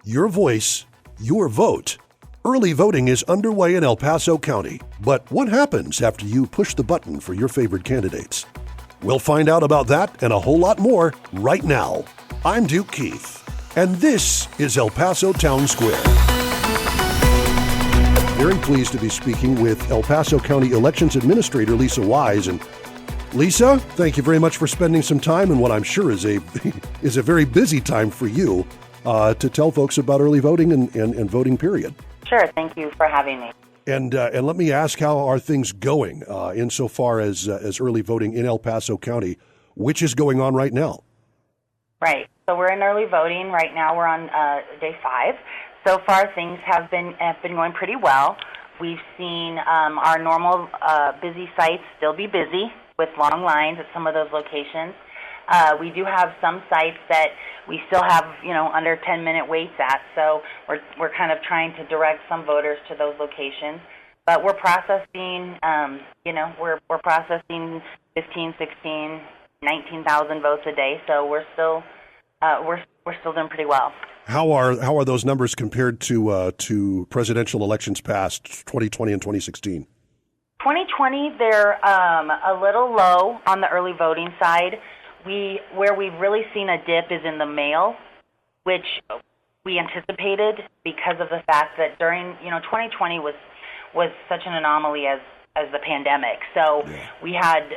Your voice, your vote. Early voting is underway in El Paso County. But what happens after you push the button for your favorite candidates? We'll find out about that and a whole lot more right now. I'm Duke Keith, and this is El Paso Townsquare. Very pleased to be speaking with El Paso County Elections Administrator Lisa Wise. And Lisa, thank you very much for spending some time in what I'm sure is a very busy time for you to tell folks about early voting and voting period. Sure, thank you for having me. And let me ask, how are things going insofar as early voting in El Paso County, which is going on right now? Right. So we're in early voting right now. We're on day 5. So far, things have been going pretty well. We've seen our normal busy sites still be busy with long lines at some of those locations. We do have some sites that we still have, under 10-minute waits at. So we're kind of trying to direct some voters to those locations. But we're processing, we're processing 15, 16, 19,000 votes a day. So we're still doing pretty well. How are those numbers compared to presidential elections past 2020 and 2016? 2020, they're a little low on the early voting side. Where we've really seen a dip is in the mail, which we anticipated because of the fact that during 2020 was such an anomaly as the pandemic. So we had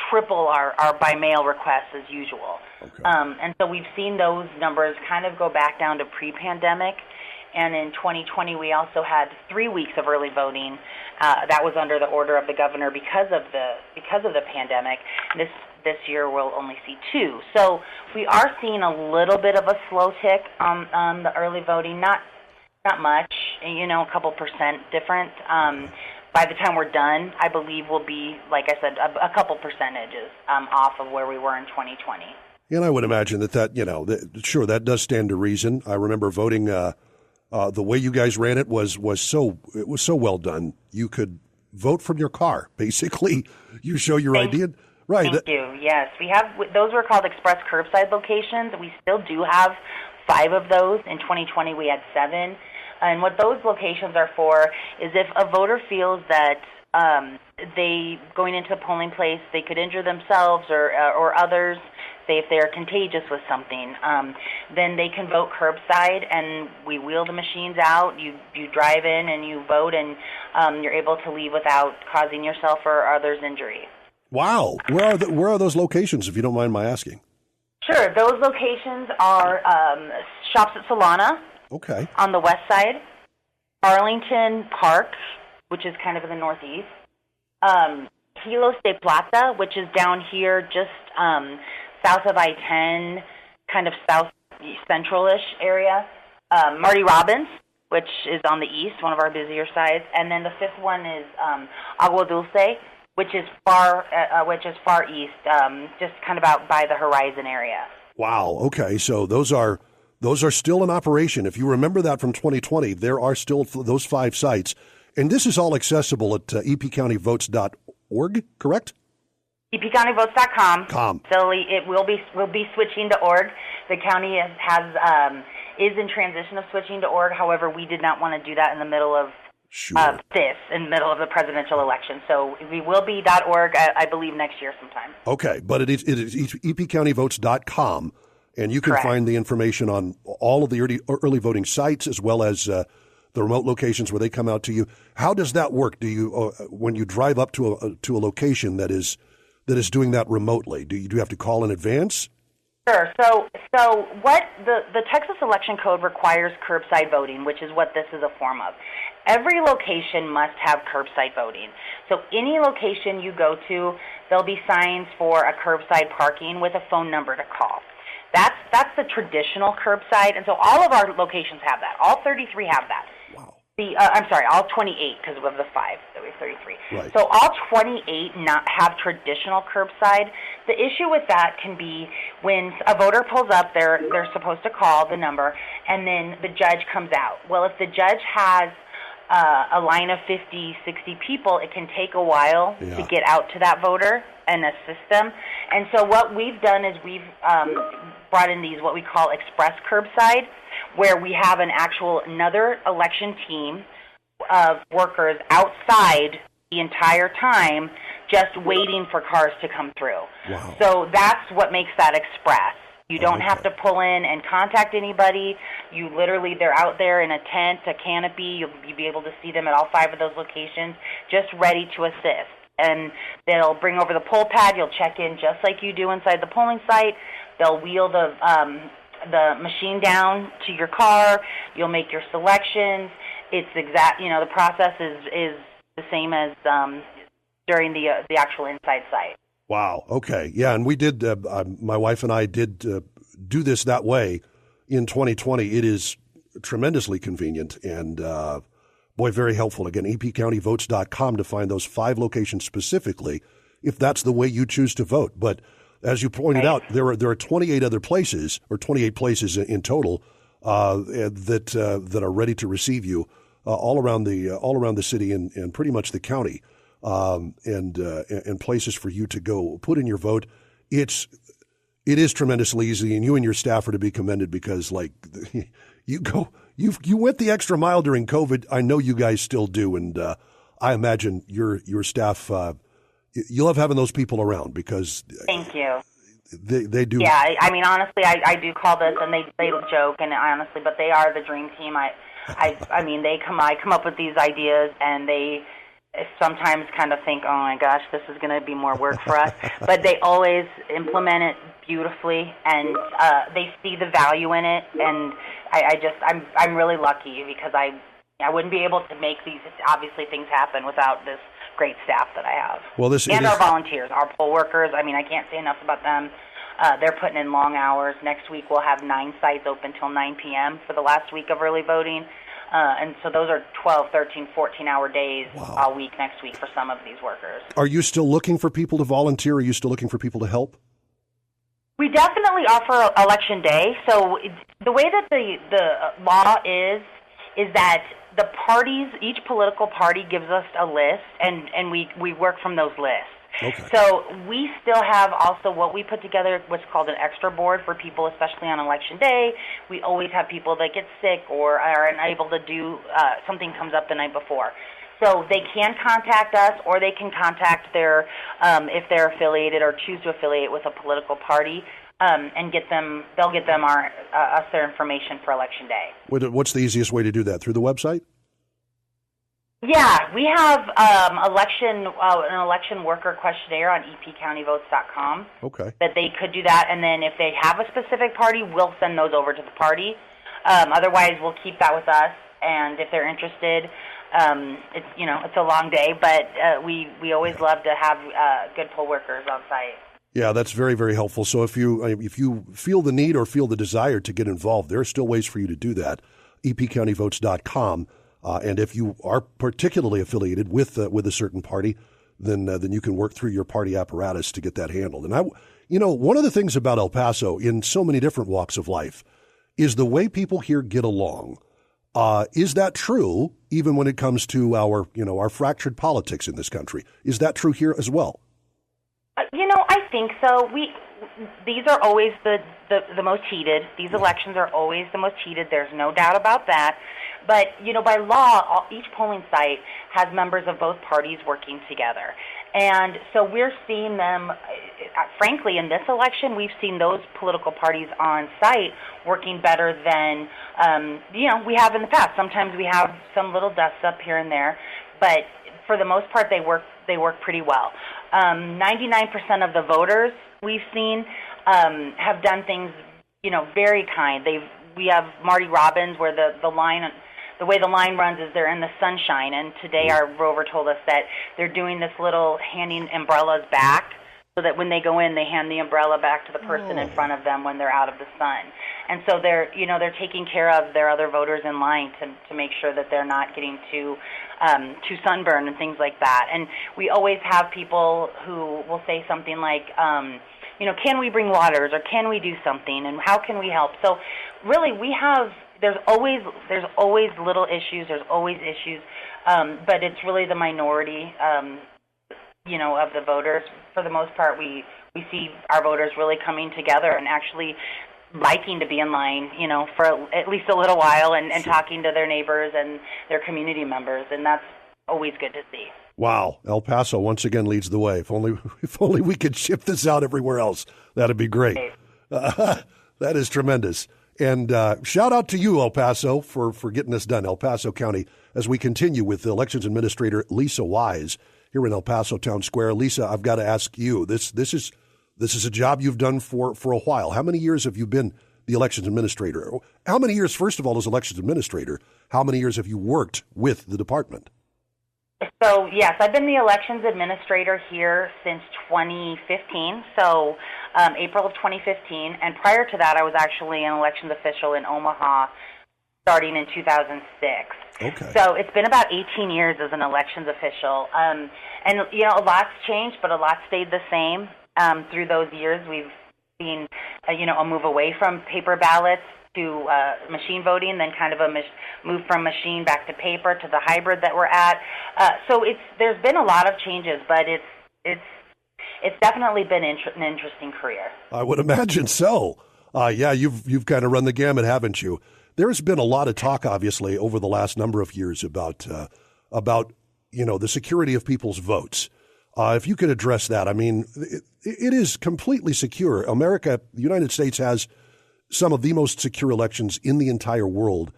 triple our by mail requests as usual. Okay. And so we've seen those numbers kind of go back down to pre-pandemic. And in 2020, we also had 3 weeks of early voting. That was under the order of the governor because of the pandemic. This year we'll only see 2. So we are seeing a little bit of a slow tick on the early voting. Not much, a couple percent different. By the time we're done, I believe we'll be, like I said, a couple percentages off of where we were in 2020. And I would imagine sure, that does stand to reason. I remember voting. The way you guys ran it was so well done. You could vote from your car. Basically, you show your ID. Right. Thank you. Yes, we have. Those were called express curbside locations. We still do have 5 of those. In 2020, we had 7. And what those locations are for is if a voter feels that they going into a polling place, they could injure themselves or others. Say if they're contagious with something, then they can vote curbside, and we wheel the machines out. You drive in and you vote, and you're able to leave without causing yourself or others injury. Wow, where are those locations, if you don't mind my asking? Sure, those locations are Shops at Solana. Okay. On the west side, Arlington Park, which is kind of in the northeast, Kilos de Plata, which is down here just south of I-10, kind of south central-ish area, Marty Robbins, which is on the east, one of our busier sides, and then the 5th one is Agua Dulce, which is far east, just kind of out by the Horizon area. Wow. Okay, so those are still in operation. If you remember that from 2020, there are still those 5 sites, and this is all accessible at epcountyvotes.org, correct? epcountyvotes.com. So we'll be switching to org. The county is in transition of switching to org. However, we did not want to do that in the middle of in the middle of the presidential election. So we will be .org, I believe, next year sometime. Okay, but it is epcountyvotes.com, and you can Correct. Find the information on all of the early voting sites as well as the remote locations where they come out to you. How does that work? Do you when you drive up to a location that is doing that remotely, do you have to call in advance? Sure. So what the Texas Election Code requires curbside voting, which is what this is a form of. Every location must have curbside voting. So any location you go to, there'll be signs for a curbside parking with a phone number to call. That's the traditional curbside, and so all of our locations have that. All 33 have that. Wow. All 28 because of the 5, so we have 33. Right. So all 28 not have traditional curbside. The issue with that can be when a voter pulls up, they're supposed to call the number, and then the judge comes out. Well, if the judge has a line of 50, 60 people, it can take a while to get out to that voter and assist them. And so what we've done is we've brought in these what we call express curbside, where we have another election team of workers outside the entire time just waiting for cars to come through. Wow. So that's what makes that express. You don't have to pull in and contact anybody. You literally, they're out there in a tent, a canopy. You'll be able to see them at all 5 of those locations, just ready to assist. And they'll bring over the poll pad. You'll check in just like you do inside the polling site. They'll wheel the machine down to your car. You'll make your selections. It's the process is the same as during the actual inside site. Wow. Okay. Yeah, and we did. My wife and I did do this that way in 2020. It is tremendously convenient and very helpful. Again, epcountyvotes.com to find those 5 locations specifically, if that's the way you choose to vote. But as you pointed out, there are 28 other places, or 28 places in total, that are ready to receive you all around the city and pretty much the county. And places for you to go put in your vote. It is tremendously easy, and you and your staff are to be commended because, you went the extra mile during COVID. I know you guys still do, and I imagine your staff. You love having those people around because. Thank you. They do. Yeah, I mean, honestly, I do call this, and they joke, and honestly, but they are the dream team. I mean, I come up with these ideas, and they sometimes kind of think, oh my gosh, this is going to be more work for us. But they always implement it beautifully, and they see the value in it. And I'm really lucky because I wouldn't be able to make these obviously things happen without this great staff that I have. Well, our volunteers, our poll workers. I mean, I can't say enough about them. They're putting in long hours. Next week we'll have 9 sites open till 9 p.m. for the last week of early voting. And so those are 12, 13, 14-hour days all week next week for some of these workers. Are you still looking for people to volunteer? Are you still looking for people to help? We definitely offer Election Day. So the way that the law is that the parties, each political party gives us a list, and we work from those lists. Okay. So we still have also what we put together, what's called an extra board for people, especially on Election Day. We always have people that get sick or are unable to do, something comes up the night before. So they can contact us, or they can contact their, if they're affiliated or choose to affiliate with a political party, and they'll get them us their information for Election Day. What's the easiest way to do that? Through the website? Yeah, we have an election worker questionnaire on epcountyvotes.com. Okay. That they could do that, and then if they have a specific party, we'll send those over to the party. Otherwise, we'll keep that with us, and if they're interested, it's a long day, but we always love to have good poll workers on site. Yeah, that's very, very helpful. So if you feel the need or feel the desire to get involved, there are still ways for you to do that. epcountyvotes.com. And if you are particularly affiliated with a certain party, then you can work through your party apparatus to get that handled. And one of the things about El Paso in so many different walks of life is the way people here get along. Is that true even when it comes to our fractured politics in this country? Is that true here as well? I think so. These are always the most heated. These elections are always the most heated. There's no doubt about that. But, by law, each polling site has members of both parties working together. And so we're seeing them, frankly, in this election, we've seen those political parties on site working better than, we have in the past. Sometimes we have some little dust up here and there, but for the most part, they work pretty well. 99% of the voters we've seen have done things, very kind. We have Marty Robbins, where the way the line runs is they're in the sunshine, and today our rover told us that they're doing this little handing umbrellas back so that when they go in, they hand the umbrella back to the person in front of them when they're out of the sun. And so they're taking care of their other voters in line to make sure that they're not getting too sunburned and things like that. And we always have people who will say something like, can we bring waters, or can we do something, and how can we help? So really there's always little issues, there's always issues, but it's really the minority, of the voters. For the most part, we see our voters really coming together and actually liking to be in line, for at least a little while and talking to their neighbors and their community members, and that's always good to see. Wow, El Paso once again leads the way. If only we could ship this out everywhere else, that'd be great. That is tremendous. And shout out to you, El Paso, for getting this done, El Paso County, as we continue with the Elections Administrator Lisa Wise here in El Paso Townsquare. Lisa, I've got to ask you, this is a job you've done for a while. How many years have you been the Elections Administrator? How many years, first of all, as Elections Administrator, how many years have you worked with the department? So, yes, I've been the Elections Administrator here since 2015, so April of 2015. And prior to that, I was actually an elections official in Omaha starting in 2006. Okay. So it's been about 18 years as an elections official. And, a lot's changed, but a lot stayed the same. Through those years, we've seen, a move away from paper ballots to machine voting, then kind of a move from machine back to paper to the hybrid that we're at. So there's been a lot of changes, but it's definitely been an interesting career. I would imagine so. You've kind of run the gamut, haven't you? There's been a lot of talk, obviously, over the last number of years about the security of people's votes. If you could address that, I mean, it is completely secure. America, the United States, has some of the most secure elections in the entire world,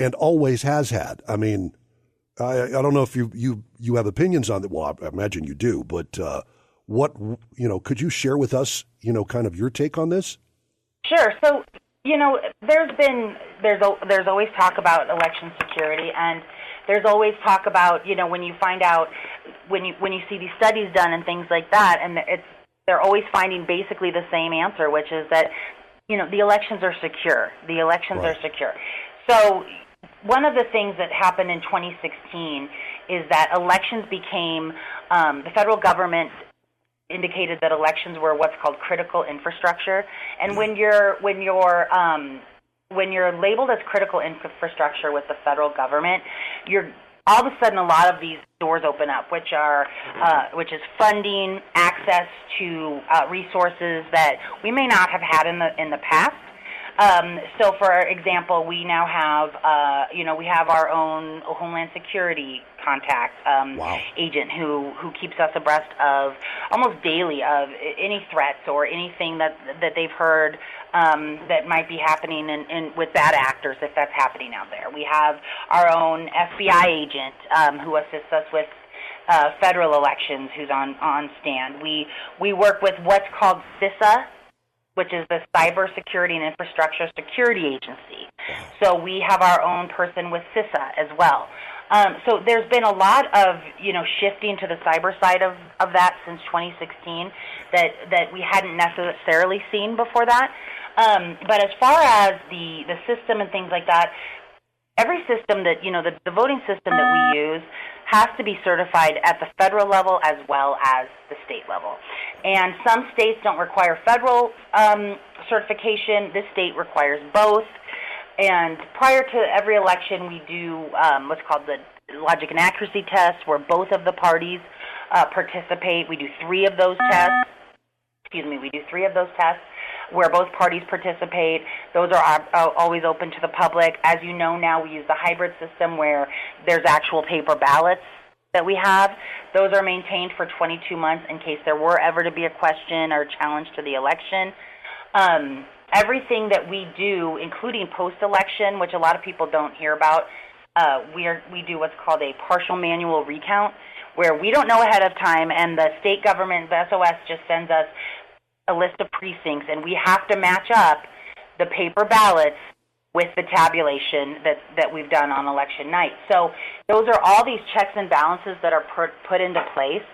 and always has had. I mean, I don't know if you have opinions on that. Well, I imagine you do, but could you share with us, kind of your take on this? Sure. So, there's always talk about election security, and there's always talk about, when you find out, when you see these studies done and things like that, and they're always finding basically the same answer, which is that, the elections are secure. The elections Right. are secure. So one of the things that happened in 2016 is that elections became, the federal government indicated that elections were what's called critical infrastructure. And when you're labeled as critical infrastructure with the federal government, all of a sudden a lot of these doors open up, which is funding, access to resources that we may not have had in the past. So, for example, we now have, we have our own Homeland Security contact agent who keeps us abreast of almost daily of any threats or anything that they've heard that might be happening with bad actors, if that's happening out there. We have our own FBI agent who assists us with federal elections, who's on stand. We work with what's called CISA, which is the Cybersecurity and Infrastructure Security Agency. So we have our own person with CISA as well. So there's been a lot of, shifting to the cyber side of that since 2016 that we hadn't necessarily seen before that. But as far as the system and things like that, every system that, the voting system that we use has to be certified at the federal level as well as the state level. And some states don't require federal certification. This state requires both. And prior to every election, we do what's called the logic and accuracy test, where both of the parties participate. We do three of those tests. Where both parties participate. Those are always open to the public. As you know now, we use the hybrid system where there's actual paper ballots that we have. Those are maintained for 22 months in case there were ever to be a question or challenge to the election. Everything that we do, including post-election, which a lot of people don't hear about, we do what's called a partial manual recount, where we don't know ahead of time, and the state government, the SOS, just sends us a list of precincts, and we have to match up the paper ballots with the tabulation that we've done on election night. So those are all these checks and balances that are put into place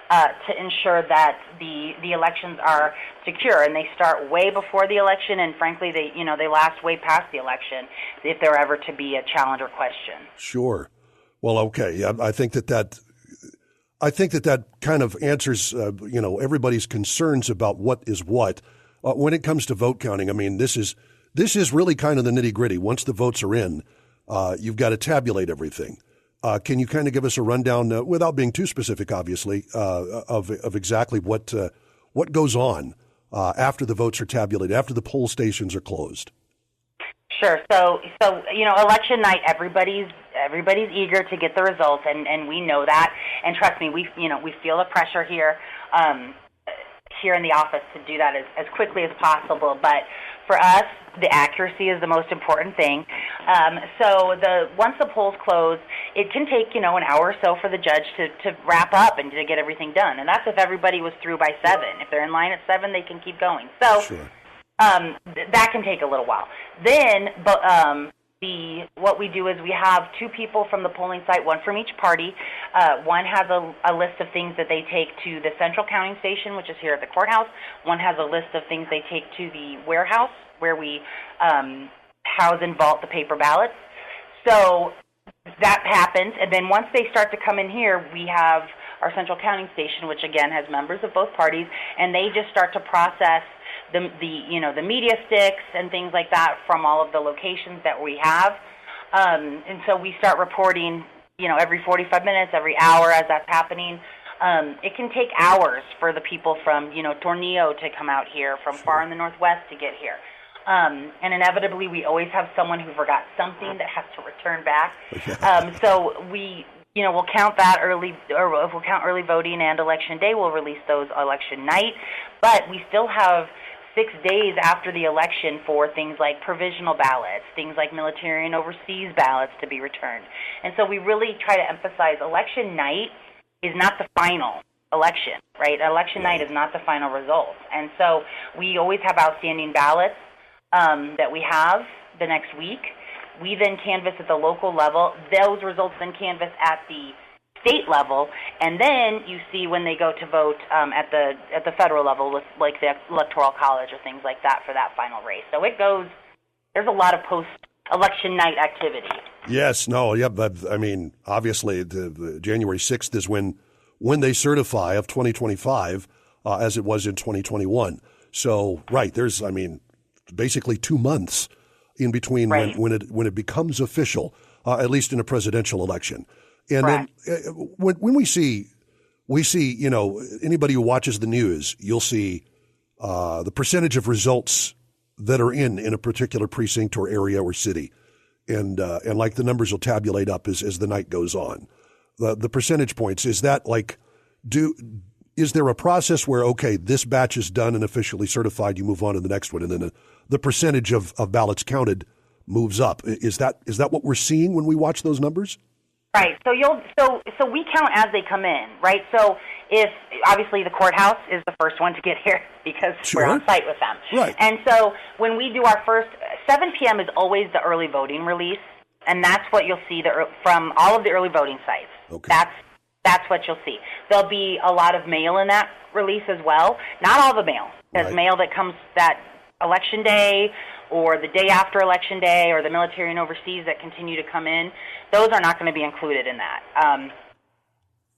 to ensure that the elections are secure, and they start way before the election, and frankly, they last way past the election if there ever to be a challenge or question. Sure. Well, okay. I think that kind of answers, everybody's concerns about what is what. When it comes to vote counting, I mean, this is really kind of the nitty-gritty. Once the votes are in, you've got to tabulate everything. Can you kind of give us a rundown, without being too specific, obviously, of exactly what goes on after the votes are tabulated, after the poll stations are closed? Sure. So election night, everybody's eager to get the results, and we know that. And trust me, we feel the pressure here in the office to do that as quickly as possible. But for us, the accuracy is the most important thing. So once the polls close, it can take an hour or so for the judge to wrap up and to get everything done. And that's if everybody was through by 7. If they're in line at 7, they can keep going. So. Sure. That can take a little while. Then, what we do is we have 2 people from the polling site, one from each party. One has a list of things that they take to the central counting station, which is here at the courthouse. One has a list of things they take to the warehouse, where we house and vault the paper ballots. So that happens, and then once they start to come in here, we have our central counting station, which again has members of both parties, and they just start to process the media sticks and things like that from all of the locations that we have, and so we start reporting every 45 minutes, every hour as that's happening. It can take hours for the people from Tornillo to come out here, from far in the northwest to get here, and inevitably we always have someone who forgot something that has to return back. So we'll count that early, or we'll count early voting and election day. We'll release those election night, but we still have 6 days after the election for things like provisional ballots, things like military and overseas ballots to be returned. And so we really try to emphasize election night is not the final election, right? Election night is not the final result. And so we always have outstanding ballots that we have the next week. We then canvass at the local level. Those results then canvass at the state level, and then you see when they go to vote at the federal level with like the Electoral College or things like that for that final race. So it goes. There's a lot of post-election night activity. Yes. No. Yeah. But I mean, obviously, the January 6th is when they certify of 2025, as it was in 2021. So right there's basically 2 months in between when it becomes official, at least in a presidential election. And then when we see, anybody who watches the news, you'll see the percentage of results that are in a particular precinct or area or city. And like the numbers will tabulate up as the night goes on. The percentage points, is that is there a process where, okay, this batch is done and officially certified, you move on to the next one, and then the percentage of ballots counted moves up? Is that what we're seeing when we watch those numbers? Right. So we count as they come in, right? So if obviously the courthouse is the first one to get here because we're on site with them. Right. And so when we do our first 7 p.m. is always the early voting release, and that's what you'll see from all of the early voting sites. Okay. That's what you'll see. There'll be a lot of mail in that release as well. Not all the mail. There's mail that comes that election day or the day after election day or the military and overseas that continue to come in. Those are not going to be included in that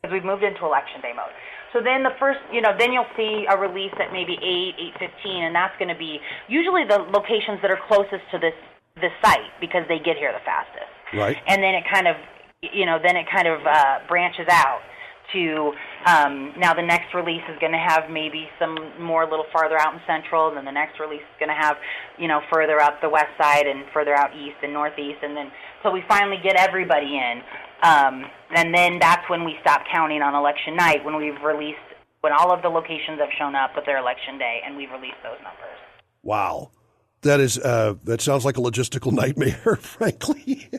because we've moved into election day mode. So then then you'll see a release at maybe 8:15, and that's going to be usually the locations that are closest to this site because they get here the fastest. Right. And then it kind of branches out to now the next release is going to have maybe some more a little farther out in central, and then the next release is going to have further up the west side and further out east and northeast, and then so we finally get everybody in, and then that's when we stop counting on election night when all of the locations have shown up with their election day and we've released those numbers. Wow, that sounds like a logistical nightmare, frankly.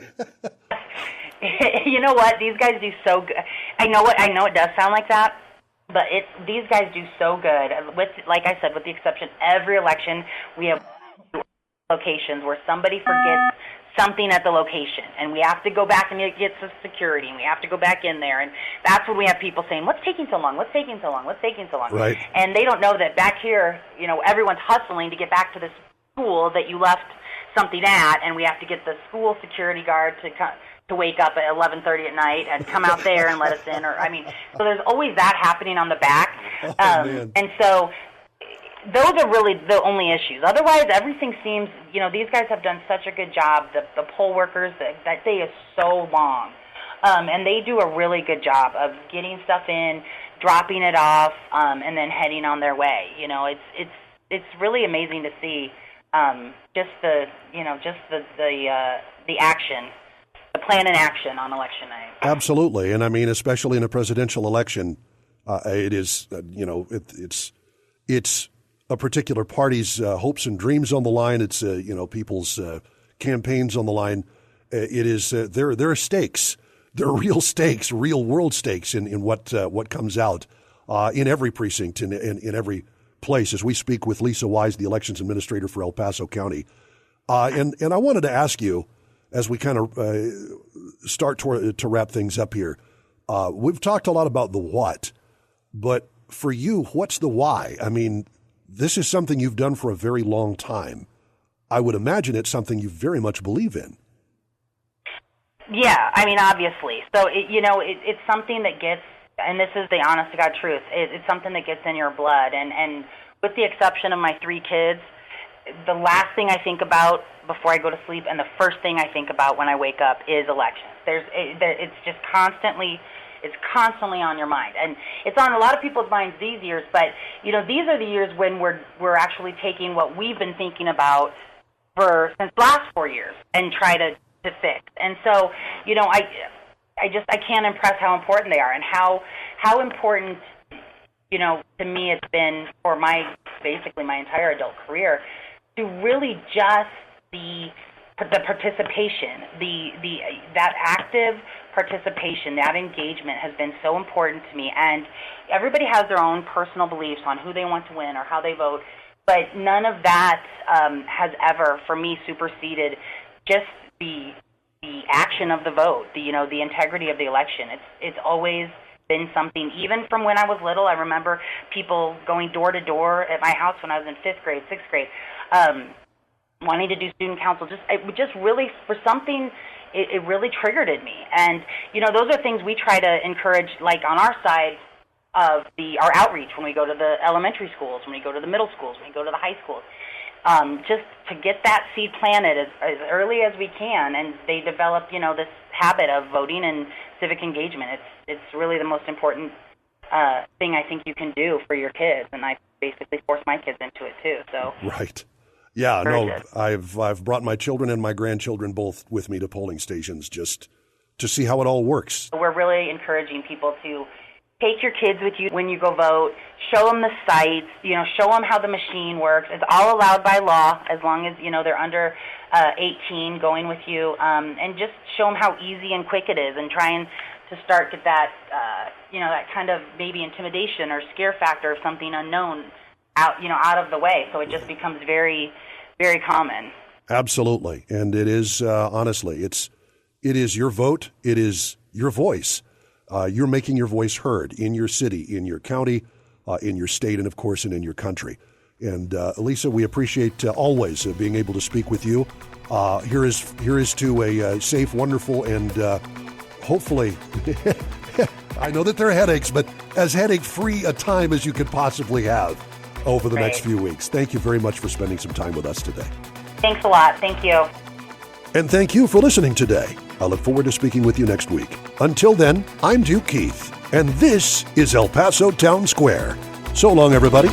You know what? These guys do so good. I know it does sound like that, but these guys do so good. Like I said, with the exception, every election we have locations where somebody forgets something at the location, and we have to go back and get some security, and we have to go back in there, and that's when we have people saying, "What's taking so long? What's taking so long? What's taking so long?" Right. And they don't know that back here, everyone's hustling to get back to the school that you left something at, and we have to get the school security guard to wake up at 11:30 at night and come out there and let us in. So there's always that happening on the back. And so those are really the only issues. Otherwise, everything seems, these guys have done such a good job. The poll workers, that day is so long. And they do a really good job of getting stuff in, dropping it off, and then heading on their way. it's really amazing to see just the action, the plan in action on election night. Absolutely, and I mean, especially in a presidential election, it is it's a particular party's hopes and dreams on the line. It's people's campaigns on the line. It is there are stakes. There are real stakes, real world stakes in what comes out in every precinct, in every place. As we speak with Lisa Wise, the elections administrator for El Paso County, and I wanted to ask you, as we kind of start to wrap things up here, we've talked a lot about the what, but for you, what's the why? I mean, this is something you've done for a very long time. I would imagine it's something you very much believe in. Yeah, I mean, obviously. So, it's something that gets, and this is the honest to God truth, it's something that gets in your blood. And with the exception of my 3 kids, the last thing I think about before I go to sleep and the first thing I think about when I wake up is elections. It's just constantly on your mind. And it's on a lot of people's minds these years, but, these are the years when we're actually taking what we've been thinking about since the last 4 years and try to fix. And so, I can't impress how important they are and how important, to me it's been for basically my entire adult career to really just the participation, that active participation, that engagement has been so important to me. And everybody has their own personal beliefs on who they want to win or how they vote, but none of that has ever, for me, superseded just the action of the vote, the integrity of the election. It's always been something, even from when I was little. I remember people going door to door at my house when I was in 5th grade, 6th grade, wanting to do student council. It just really, for something, it really triggered in me. And, those are things we try to encourage, like on our side of our outreach when we go to the elementary schools, when we go to the middle schools, when we go to the high schools. Just to get that seed planted as early as we can, and they develop, this habit of voting and civic engagement. It's really the most important thing I think you can do for your kids, and I basically force my kids into it too. So right, yeah, no, I've brought my children and my grandchildren both with me to polling stations just to see how it all works. We're really encouraging people to take your kids with you when you go vote. Show them the sites. Show them how the machine works. It's all allowed by law as long as they're under 18 going with you, and just show them how easy and quick it is, and trying to start get that that kind of maybe intimidation or scare factor of something unknown out of the way. So it just becomes very, very common. Absolutely, and it is honestly, it is your vote. It is your voice. You're making your voice heard in your city, in your county, in your state, and of course, in your country. And Lisa, we appreciate always being able to speak with you. Here is to a safe, wonderful, and hopefully, I know that there are headaches, but as headache-free a time as you could possibly have over the next few weeks. Thank you very much for spending some time with us today. Thanks a lot. Thank you. And thank you for listening today. I look forward to speaking with you next week. Until then, I'm Duke Keith, and this is El Paso Townsquare. So long, everybody.